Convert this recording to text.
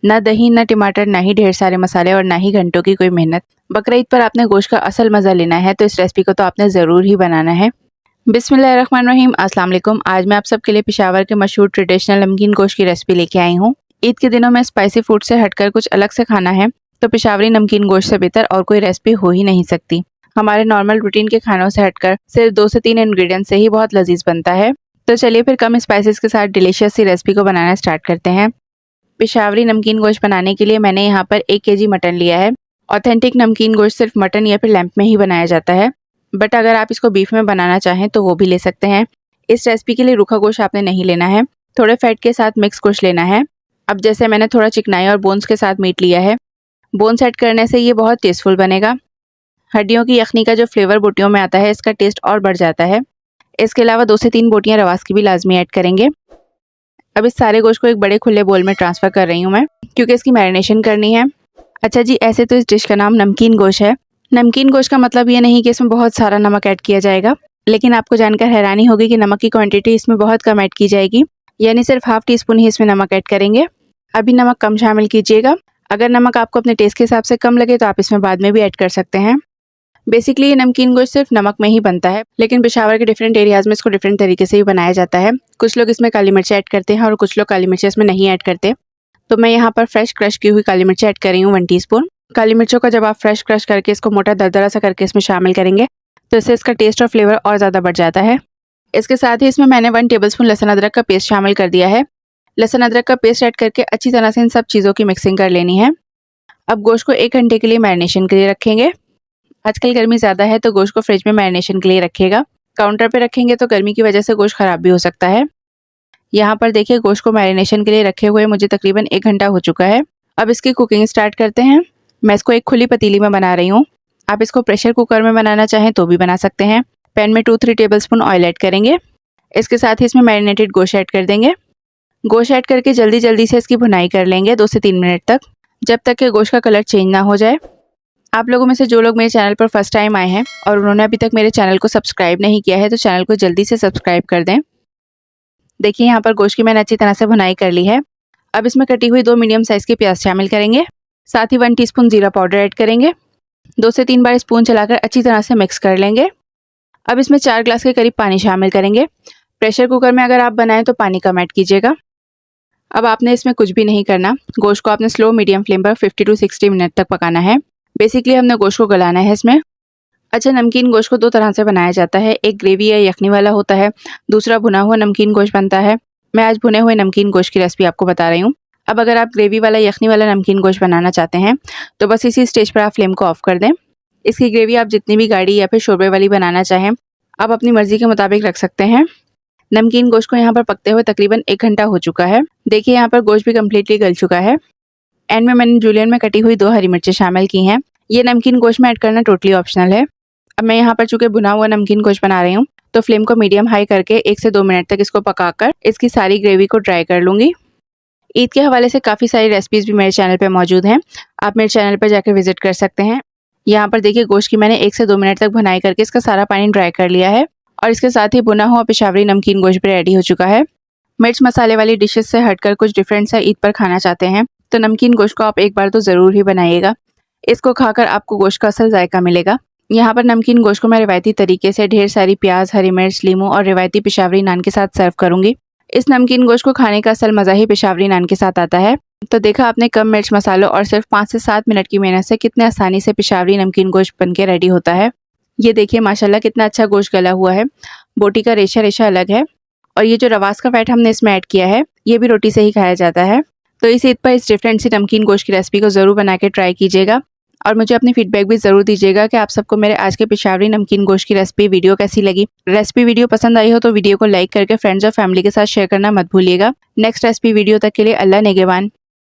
ना दही, ना टमाटर, ना ही ढेर सारे मसाले और ना ही घंटों की कोई मेहनत। बकरा ईद पर आपने गोश्त का असल मज़ा लेना है तो इस रेसिपी को तो आपने ज़रूर ही बनाना है। बिस्मिल्लाहिर्रहमानिर्रहीम, अस्सलाम वालेकुम। आज मैं आप सबके लिए पेशावर के मशहूर ट्रेडिशनल नमकीन गोश्त की रेसिपी लेके आई हूँ। ईद के दिनों में स्पाइसी फूड से हटकर कुछ अलग से खाना है तो पेशावरी नमकीन गोश्त से बेहतर और कोई रेसिपी हो ही नहीं सकती। हमारे नॉर्मल रूटीन के खानों से हटकर सिर्फ 2 से 3 इंग्रेडिएंट से ही बहुत लजीज बनता है। तो चलिए फिर कम स्पाइसेस के साथ डिलीशियस सी रेसिपी को बनाना स्टार्ट करते हैं। पेशावरी नमकीन गोश्त बनाने के लिए मैंने यहाँ पर 1 केजी मटन लिया है। ऑथेंटिक नमकीन गोश्त सिर्फ मटन या फिर लैम्प में ही बनाया जाता है, बट अगर आप इसको बीफ में बनाना चाहें तो वो भी ले सकते हैं। इस रेसिपी के लिए रूखा गोश्त आपने नहीं लेना है, थोड़े फैट के साथ मिक्स गोश्त लेना है। अब जैसे मैंने थोड़ा चिकनाई और बोन्स के साथ मीट लिया है। बोन्स ऐड करने से ये बहुत टेस्टफुल बनेगा। हड्डियों की यखनी का जो फ्लेवर बोटियों में आता है, इसका टेस्ट और बढ़ जाता है। इसके अलावा 2 से 3 बोटियां रवास की भी लाजमी ऐड करेंगे। अब इस सारे गोश्त को एक बड़े खुले बोल में ट्रांसफ़र कर रही हूँ मैं, क्योंकि इसकी मैरिनेशन करनी है। अच्छा जी, ऐसे तो इस डिश का नाम नमकीन गोश्त है। नमकीन गोश्त का मतलब ये नहीं कि इसमें बहुत सारा नमक ऐड किया जाएगा, लेकिन आपको जानकर हैरानी होगी कि नमक की क्वांटिटी इसमें बहुत कम ऐड की जाएगी, यानी सिर्फ हाफ टी स्पून ही इसमें नमक ऐड करेंगे। अभी नमक कम शामिल कीजिएगा। अगर नमक आपको अपने टेस्ट के हिसाब से कम लगे तो आप इसमें बाद में भी ऐड कर सकते हैं। बेसिकली ये नमकीन गोश्त सिर्फ नमक में ही बनता है, लेकिन पेशावर के डिफरेंट एरियाज में इसको डिफरेंट तरीके से ही बनाया जाता है। कुछ लोग इसमें काली मिर्च ऐड करते हैं और कुछ लोग काली मिर्च इसमें नहीं ऐड करते। तो मैं यहाँ पर फ्रेश क्रश की हुई काली मिर्च ऐड कर रही हूँ 1 टीस्पून। काली मिर्चों का जब आप फ्रेश क्रश करके इसको मोटा दरदरा सा करके इसमें शामिल करेंगे तो इससे इसका टेस्ट और फ्लेवर और ज़्यादा बढ़ जाता है। इसके साथ ही इसमें मैंने 1 टेबलस्पून लहसुन अदरक का पेस्ट शामिल कर दिया है। लहसुन अदरक का पेस्ट ऐड करके अच्छी तरह से इन सब चीज़ों की मिक्सिंग कर लेनी है। अब गोश्त को 1 घंटे के लिए मैरिनेशन के लिए रखेंगे। आजकल गर्मी ज़्यादा है तो गोश्त को फ्रिज में मैरिनेशन के लिए रखिएगा। काउंटर पे रखेंगे तो गर्मी की वजह से गोश्त ख़राब भी हो सकता है। यहाँ पर देखिए, गोश्त को मैरिनेशन के लिए रखे हुए मुझे तकरीबन 1 घंटा हो चुका है। अब इसकी कुकिंग स्टार्ट करते हैं। मैं इसको एक खुली पतीली में बना रही हूँ। आप इसको प्रेशर कुकर में बनाना चाहें तो भी बना सकते हैं। पैन में 2-3 टेबलस्पून ऑयल ऐड करेंगे। इसके साथ ही इसमें मैरिनेटेड गोश्त ऐड कर देंगे। गोश्त ऐड करके जल्दी जल्दी से इसकी भुनाई कर लेंगे 2 से 3 मिनट तक, जब तक कि गोश्त का कलर चेंज ना हो जाए। आप लोगों में से जो लोग मेरे चैनल पर फर्स्ट टाइम आए हैं और उन्होंने अभी तक मेरे चैनल को सब्सक्राइब नहीं किया है तो चैनल को जल्दी से सब्सक्राइब कर दें। देखिए, यहाँ पर गोश्त की मैंने अच्छी तरह से भुनाई कर ली है। अब इसमें कटी हुई 2 मीडियम साइज़ की प्याज शामिल करेंगे। साथ ही 1 टीस्पून जीरा पाउडर ऐड करेंगे। 2 से 3 बार स्पून चलाकर अच्छी तरह से मिक्स कर लेंगे। अब इसमें 4 ग्लास के करीब पानी शामिल करेंगे। प्रेशर कुकर में अगर आप बनाएं तो पानी कम ऐड कीजिएगा। अब आपने इसमें कुछ भी नहीं करना, गोश्त को आपने स्लो मीडियम फ्लेम पर 50 to 60 मिनट तक पकाना है। बेसिकली हमने गोश्त को गलाना है इसमें। अच्छा, नमकीन गोश्त को 2 तरह से बनाया जाता है। एक ग्रेवी या यखनी वाला होता है, दूसरा भुना हुआ नमकीन गोश्त बनता है। मैं आज भुने हुए नमकीन गोश्त की रेसिपी आपको बता रही हूँ। अब अगर आप ग्रेवी वाला यखनी वाला नमकीन गोश्त बनाना चाहते हैं तो बस इसी स्टेज पर आप फ्लेम को ऑफ कर दें। इसकी ग्रेवी आप जितनी भी गाढ़ी या फिर शोरबे वाली बनाना चाहें आप अपनी मर्जी के मुताबिक रख सकते हैं। नमकीन गोश्त को यहाँ पर पकते हुए तकरीबन 1 घंटा हो चुका है। देखिए, यहाँ पर गोश्त भी कम्प्लीटली गल चुका है। एंड में मैंने जूलियन में कटी हुई 2 हरी मिर्चें शामिल की हैं। ये नमकीन गोश्त में ऐड करना टोटली ऑप्शनल है। अब मैं यहाँ पर चूँकि भुना हुआ नमकीन गोश्त बना रही हूँ तो फ्लेम को मीडियम हाई करके 1 से 2 मिनट तक इसको पकाकर इसकी सारी ग्रेवी को ड्राई कर लूँगी। ईद के हवाले से काफ़ी सारी रेसिपीज़ भी मेरे चैनल पे मौजूद हैं, आप मेरे चैनल पर जाकर विजिट कर सकते हैं। यहाँ पर देखिए, गोश्त की मैंने 1 से 2 मिनट तक भुनाई करके इसका सारा पानी ड्राई कर लिया है और इसके साथ ही भुना हुआ पेशावरी नमकीन गोश्त भी रेडी हो चुका है। मिर्च मसाले वाली डिशेस से हटकर कुछ डिफरेंट सा ईद पर खाना चाहते हैं तो नमकीन गोश्त को आप एक बार तो ज़रूर ही बनाइएगा। इसको खाकर आपको गोश्त का असल जायका मिलेगा। यहाँ पर नमकीन गोश्त को मैं रिवायती तरीके से ढेर सारी प्याज, हरी मिर्च, लीमू और रिवायती पेशावरी नान के साथ सर्व करूँगी। इस नमकीन गोश्त को खाने का असल मज़ा ही पेशावरी नान के साथ आता है। तो देखा आपने, कम मिर्च मसालों और सिर्फ 5 से 7 मिनट की मेहनत से कितने आसानी से पेशावरी नमकीन गोश्त बन के रेडी होता है। ये देखिए माशाल्लाह कितना अच्छा गोश्त गला हुआ है, बोटी का रेशा रेशा अलग है और ये जो रवास का फैट हमने इसमें ऐड किया है ये भी रोटी से ही खाया जाता है। तो इस ईद पर इस डिफरेंट सी नमकीन गोश्त की रेसिपी को ज़रूर बना के ट्राई कीजिएगा और मुझे अपनी फीडबैक भी ज़रूर दीजिएगा कि आप सबको मेरे आज के पेशावरी नमकीन गोश्त की रेसिपी वीडियो कैसी लगी। रेसिपी वीडियो पसंद आई हो तो वीडियो को लाइक करके फ्रेंड्स और फैमिली के साथ शेयर करना मत भूलिएगा। नेक्स्ट रेसिपी वीडियो तक के लिए अल्लाह नेगेवान।